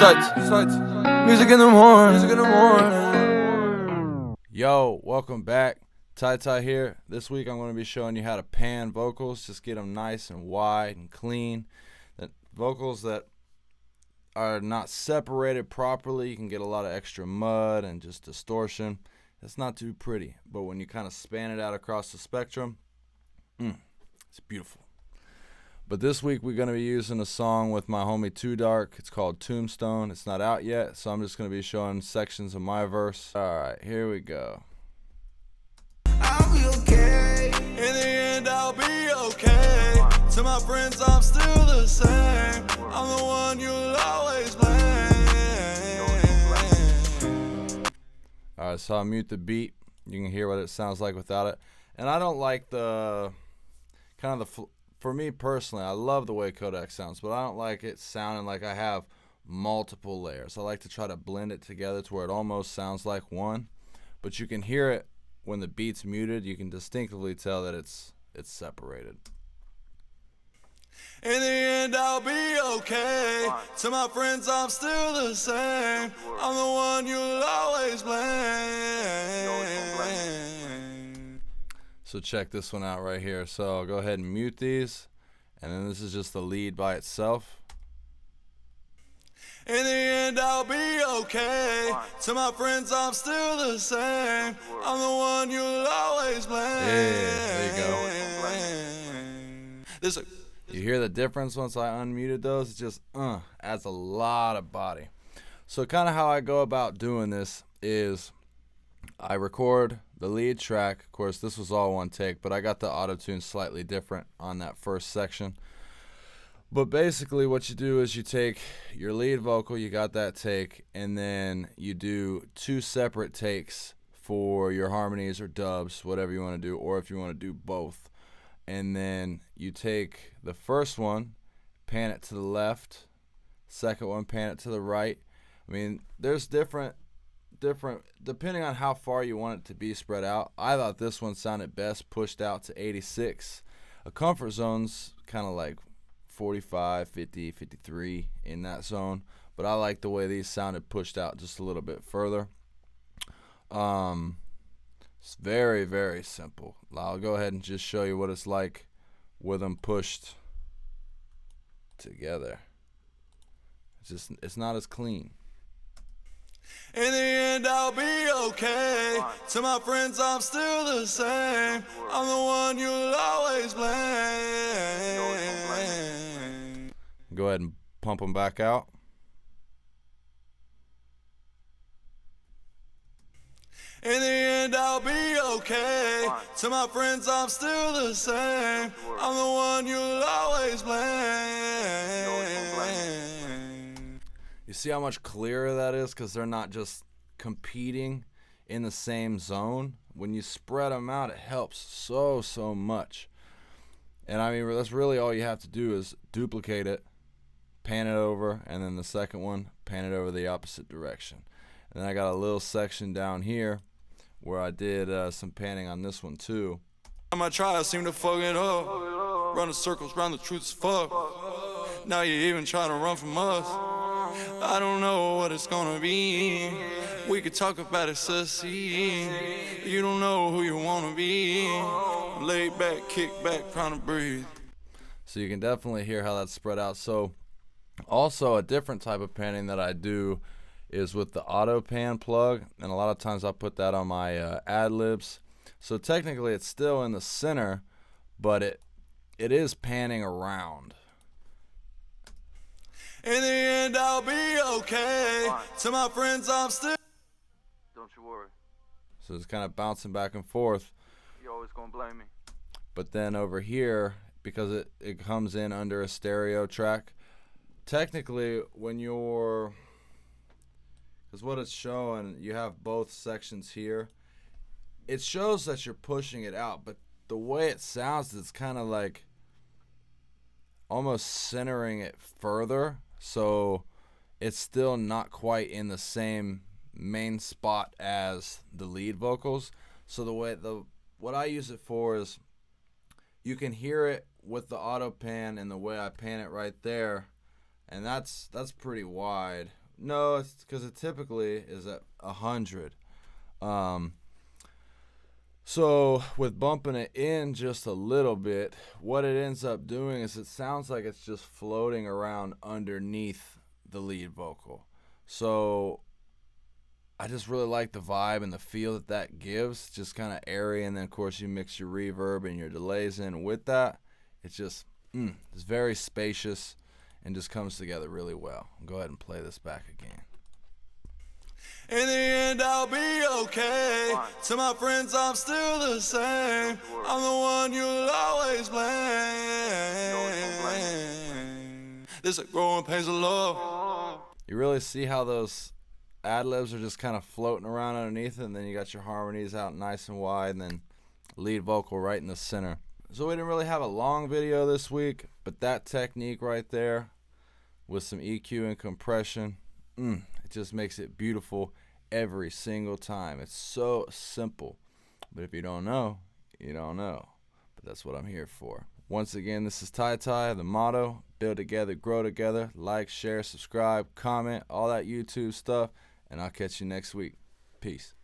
Music in the morning. Yo, welcome back. Ty here. This week I'm going to be showing you how to pan vocals. Just get them nice and wide and clean. Vocals that are not separated properly, you can get a lot of extra mud and just distortion. It's not too pretty, but when you kind of span it out across the spectrum, it's beautiful. But this week we're going to be using a song with my homie Too Dark. It's called Tombstone. It's not out yet, so I'm just going to be showing sections of my verse. Alright, here we go. I'll be okay. In the end, I'll be okay. To my friends, I'm still the same. I'm the one you'll always blame. Alright, so I'll mute the beat. You can hear what it sounds like without it. And I don't like the for me personally, I love the way Kodak sounds, but I don't like it sounding like I have multiple layers. I like to try to blend it together to where it almost sounds like one. But you can hear it when the beat's muted. You can distinctly tell that it's separated. In the end, I'll be okay. To my friends, I'm still the same. I'm the one you'll always blame. So check this one out right here. So I'll go ahead and mute these, and then this is just the lead by itself. In the end, I'll be okay. To my friends, I'm still the same. I'm the one you'll always blame. Yeah, there you go. You hear the difference once I unmuted those? It just adds a lot of body. So kind of how I go about doing this is I record the lead track. Of course, this was all one take, but I got the auto-tune slightly different on that first section. But basically what you do is you take your lead vocal, you got that take, and then you do two separate takes for your harmonies or dubs, whatever you want to do, or if you want to do both. And then you take the first one, pan it to the left, second one, pan it to the right. I mean, there's different depending on how far you want it to be spread out. I thought this one sounded best pushed out to 86. A comfort zone's kind of like 45, 50, 53 in that zone, but I like the way these sounded pushed out just a little bit further. It's very, very simple. I'll go ahead and just show you what it's like with them pushed together. It's not as clean. In the end, I'll be okay. To my friends, I'm still the same. I'm the one you'll always blame. Go ahead and pump them back out. In the end, I'll be okay. To my friends, I'm still the same. I'm the one you'll always blame. You see how much clearer that is? Because they're not just competing in the same zone. When you spread them out, it helps so much. And I mean, that's really all you have to do is duplicate it, pan it over, and then the second one, pan it over the opposite direction. And then I got a little section down here where I did some panning on this one too. I try, I seem to fuck it up. Running circles round the truth as fuck. Now you're even trying to run from us. I don't know what it's gonna be. We could talk about it, sussy. You don't know who you wanna be. Laid back, kick back, trying to breathe. So you can definitely hear how that's spread out. So also a different type of panning that I do is with the auto pan plug, and a lot of times I put that on my ad-libs. So technically it's still in the center, but it is panning around. In the end, I'll be okay. To my friends, I'm still. Don't you worry. So it's kind of bouncing back and forth. You're always gonna blame me. But then over here, because it comes in under a stereo track, technically when you're, because what it's showing, you have both sections here. It shows that you're pushing it out, but the way it sounds, it's kind of like almost centering it further, so it's still not quite in the same main spot as the lead vocals. So what I use it for is you can hear it with the auto pan and the way I pan it right there, and that's pretty wide. No, it's because it typically is at 100. So with bumping it in just a little bit, what it ends up doing is it sounds like it's just floating around underneath the lead vocal. So I just really like the vibe and the feel that gives, just kind of airy, and then of course you mix your reverb and your delays in with that. It's just, it's very spacious and just comes together really well. I'll go ahead and play this back again. In the end, I'll be okay. To my friends, I'm still the same. I'm the one you'll always blame. This a growing pains of love. You really see how those ad-libs are just kind of floating around underneath it, and then you got your harmonies out nice and wide, and then lead vocal right in the center. So we didn't really have a long video this week, but that technique right there with some EQ and compression, it just makes it beautiful every single time. It's so simple, but if you don't know, you don't know. But that's what I'm here for. Once again, this is Ty Ty. The motto: build together, grow together. Like, share, subscribe, comment, all that YouTube stuff, and I'll catch you next week. Peace.